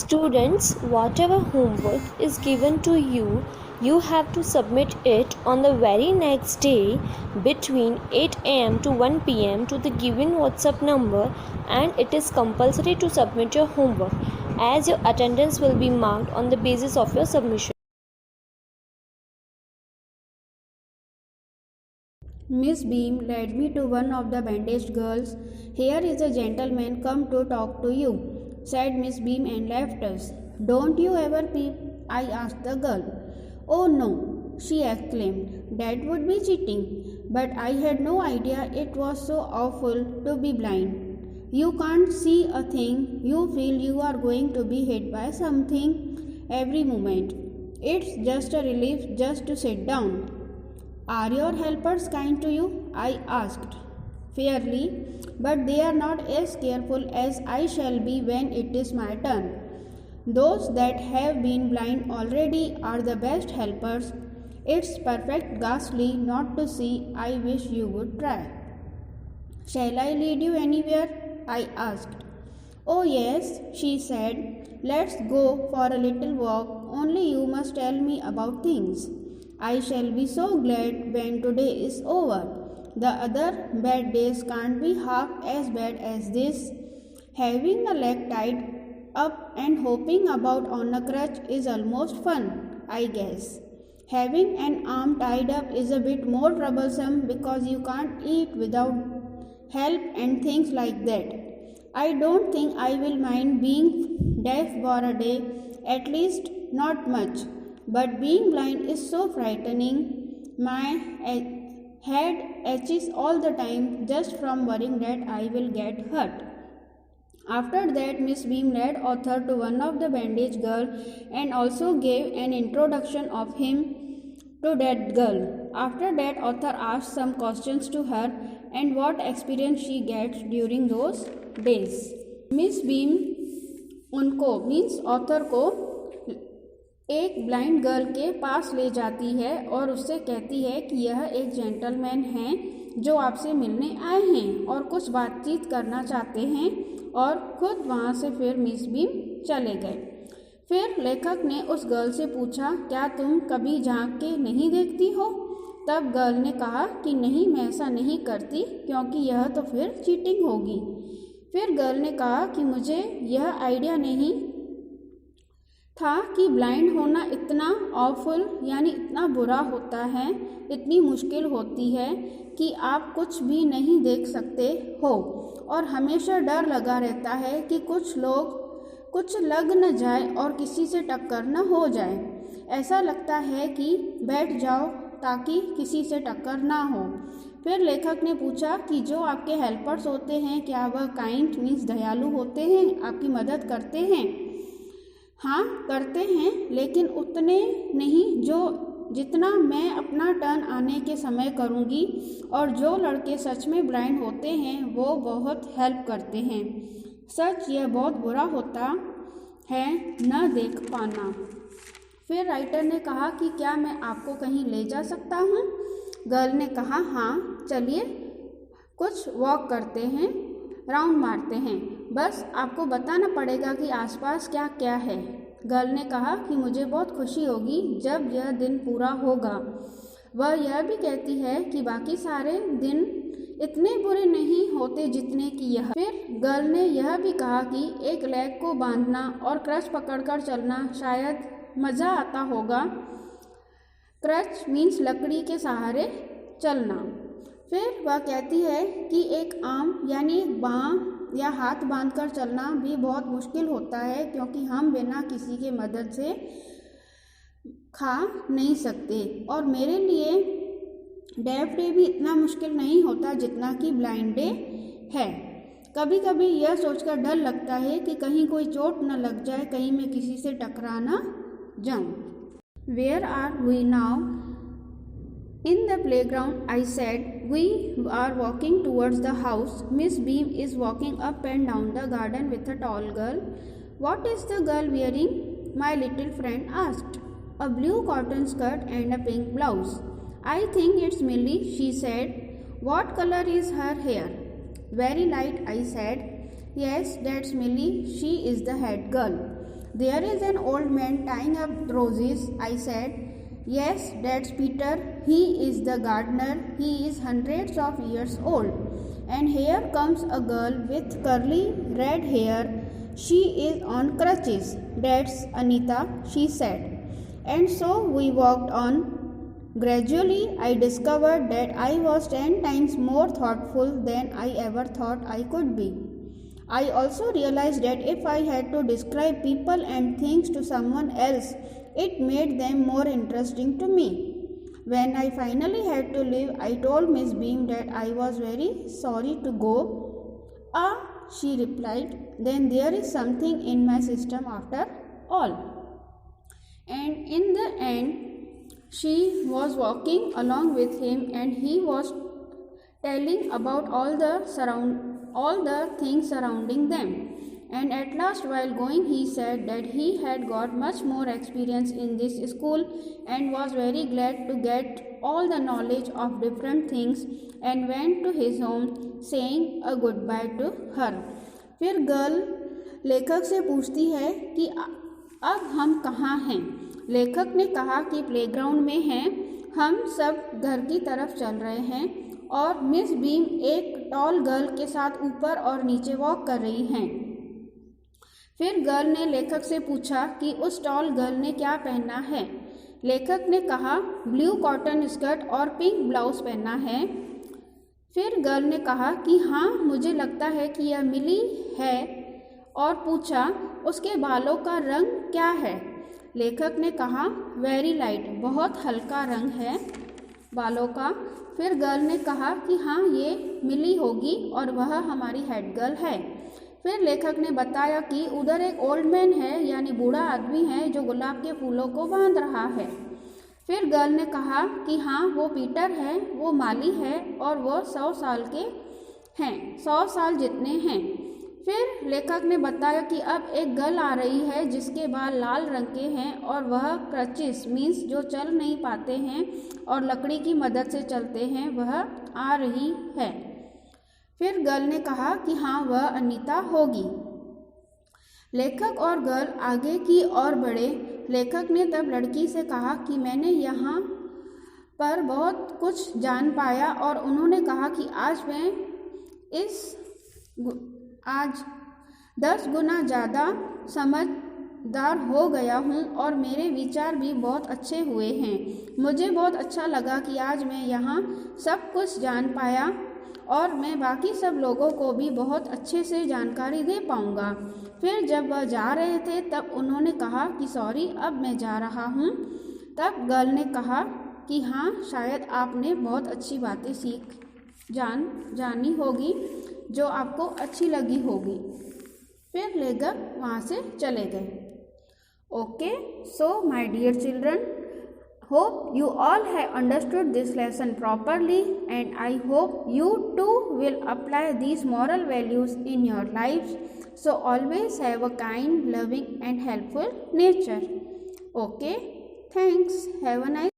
Students, whatever homework is given to you, you have to submit it on the very next day between 8 am to 1 pm to the given WhatsApp number, and it is compulsory to submit your homework as your attendance will be marked on the basis of your submission. Miss Beam led me to one of the bandaged girls. "Here is a gentleman come to talk to you," said Miss Beam and left us. "Don't you ever peep?" I asked the girl. "Oh no," she exclaimed. "That would be cheating." But I had no idea it was so awful to be blind. You can't see a thing, you feel you are going to be hit by something every moment. It's just a relief just to sit down. "Are your helpers kind to you?" I asked. "Fairly, but they are not as careful as I shall be when it is my turn. Those that have been blind already are the best helpers. It's perfect ghastly not to see. I wish you would try." "Shall I lead you anywhere?" I asked. "Oh yes," she said. "Let's go for a little walk, only you must tell me about things. I shall be so glad when today is over. The other bad days can't be half as bad as this. Having a leg tied up and hopping about on a crutch is almost fun, I guess. Having an arm tied up is a bit more troublesome because you can't eat without help and things like that. I don't think I will mind being deaf for a day, at least not much. But being blind is so frightening. My head itches all the time just from worrying that I will get hurt." After that, Miss Beam led Arthur to one of the bandaged girl and also gave an introduction of him to that girl. After that, Arthur asked some questions to her and what experience she gets during those days. Miss Beam उनको means author को एक blind girl के पास ले जाती है और उससे कहती है कि यह एक जेंटलमैन हैं जो आपसे मिलने आए हैं और कुछ बातचीत करना चाहते हैं, और खुद वहाँ से फिर मिस बीम चले गए। फिर लेखक ने उस गर्ल से पूछा, "क्या तुम कभी झांक के नहीं देखती हो?" तब गर्ल ने कहा कि नहीं, मैं ऐसा नहीं करती क्योंकि यह तो फिर चीटिंग होगी। फिर गर्ल ने कहा कि मुझे यह आइडिया नहीं था कि ब्लाइंड होना इतना ऑफुल यानी इतना बुरा होता है, इतनी मुश्किल होती है कि आप कुछ भी नहीं देख सकते हो और हमेशा डर लगा रहता है कि कुछ लग न जाए और किसी से टक्कर न हो जाए। ऐसा लगता है कि बैठ जाओ ताकि किसी से टक्कर ना हो। फिर लेखक ने पूछा कि जो आपके हेल्पर्स होते हैं क्या वह काइंड मीन्स दयालु होते हैं, आपकी मदद करते हैं? "हाँ, करते हैं, लेकिन उतने नहीं जितना मैं अपना टर्न आने के समय करूँगी, और जो लड़के सच में ब्लाइंड होते हैं वो बहुत हेल्प करते हैं। सच यह बहुत बुरा होता है न देख पाना।" फिर राइटर ने कहा कि क्या मैं आपको कहीं ले जा सकता हूँ? गर्ल ने कहा, "हाँ, चलिए कुछ वॉक करते हैं, राउंड मारते हैं, बस आपको बताना पड़ेगा कि आसपास क्या क्या है।" गर्ल ने कहा कि मुझे बहुत खुशी होगी जब यह दिन पूरा होगा। वह यह भी कहती है कि बाकी सारे दिन इतने बुरे नहीं होते जितने कि यह। फिर गर्ल ने यह भी कहा कि एक लेग को बांधना और क्रच पकड़कर चलना शायद मज़ा आता होगा। क्रच मीन्स लकड़ी के सहारे चलना। फिर वह कहती है कि एक आर्म यानी एक बाँह या हाथ बांधकर चलना भी बहुत मुश्किल होता है क्योंकि हम बिना किसी के मदद से खा नहीं सकते, और मेरे लिए डेफ डे भी इतना मुश्किल नहीं होता जितना कि ब्लाइंड डे है। कभी कभी यह सोचकर डर लगता है कि कहीं कोई चोट न लग जाए, कहीं मैं किसी से टकरा न जाऊं। "Where are we now?" "In the playground," I said. "We are walking towards the house. Miss Beam is walking up and down the garden with a tall girl." "What is the girl wearing?" my little friend asked. "A blue cotton skirt and a pink blouse." "I think it's Millie," she said. "What color is her hair?" "Very light," I said. "Yes, that's Millie. She is the head girl." There is an old man tying up roses, I said. Yes, that's Peter. He is the gardener. He is hundreds of years old. And here comes a girl with curly red hair. She is on crutches. That's Anita, she said. And so we walked on. Gradually, I discovered that I was 10 times more thoughtful than I ever thought I could be. I also realized that if I had to describe people and things to someone else, it made them more interesting to me. When I finally had to leave, I told Miss Beam that I was very sorry to go. Ah, she replied, then there is something in my system after all. And in the end, she was walking along with him and he was telling about all the things surrounding them. And at last, while going, he said that he had got much more experience in this school and was very glad to get all the knowledge of different things and went to his home saying a goodbye to her. फिर girl लेखक से पूछती है कि अब हम कहाँ हैं। लेखक ने कहा कि प्लेग्राउंड में हैं, हम सब घर की तरफ चल रहे हैं और मिस बीम एक टॉल गर्ल के साथ ऊपर और नीचे वॉक कर रही हैं। फिर गर्ल ने लेखक से पूछा कि उस टॉल गर्ल ने क्या पहना है। लेखक ने कहा ब्लू कॉटन स्कर्ट और पिंक ब्लाउज पहना है। फिर गर्ल ने कहा कि हाँ, मुझे लगता है कि यह मिली है और पूछा उसके बालों का रंग क्या है। लेखक ने कहा वेरी लाइट, बहुत हल्का रंग है बालों का। फिर गर्ल ने कहा कि हाँ, ये मिली होगी और वह हमारी हेड गर्ल है। फिर लेखक ने बताया कि उधर एक ओल्ड मैन है, यानी बूढ़ा आदमी है जो गुलाब के फूलों को बांध रहा है। फिर गर्ल ने कहा कि हाँ, वो पीटर है, वो माली है और वो 100 साल के हैं, 100 साल जितने हैं। फिर लेखक ने बताया कि अब एक गर्ल आ रही है जिसके बाल लाल रंग के हैं और वह क्रचिस मीन्स जो चल नहीं पाते हैं और लकड़ी की मदद से चलते हैं, वह आ रही है। फिर गर्ल ने कहा कि हाँ, वह अनीता होगी। लेखक और गर्ल आगे की ओर बढ़े। लेखक ने तब लड़की से कहा कि मैंने यहाँ पर बहुत कुछ जान पाया और उन्होंने कहा कि आज 10 गुना ज़्यादा समझदार हो गया हूँ और मेरे विचार भी बहुत अच्छे हुए हैं। मुझे बहुत अच्छा लगा कि आज मैं यहाँ सब कुछ जान पाया और मैं बाकी सब लोगों को भी बहुत अच्छे से जानकारी दे पाऊँगा। फिर जब वह जा रहे थे तब उन्होंने कहा कि सॉरी, अब मैं जा रहा हूँ। तब गर्ल ने कहा कि हाँ, शायद आपने बहुत अच्छी बातें जानी होगी जो आपको अच्छी लगी होगी। फिर लेखक वहाँ से चले गए। Okay, so my dear children, hope you all have understood this lesson properly, and I hope you too will apply these moral values in your lives. So always have a kind, loving and helpful nature. Okay, thanks. Have a nice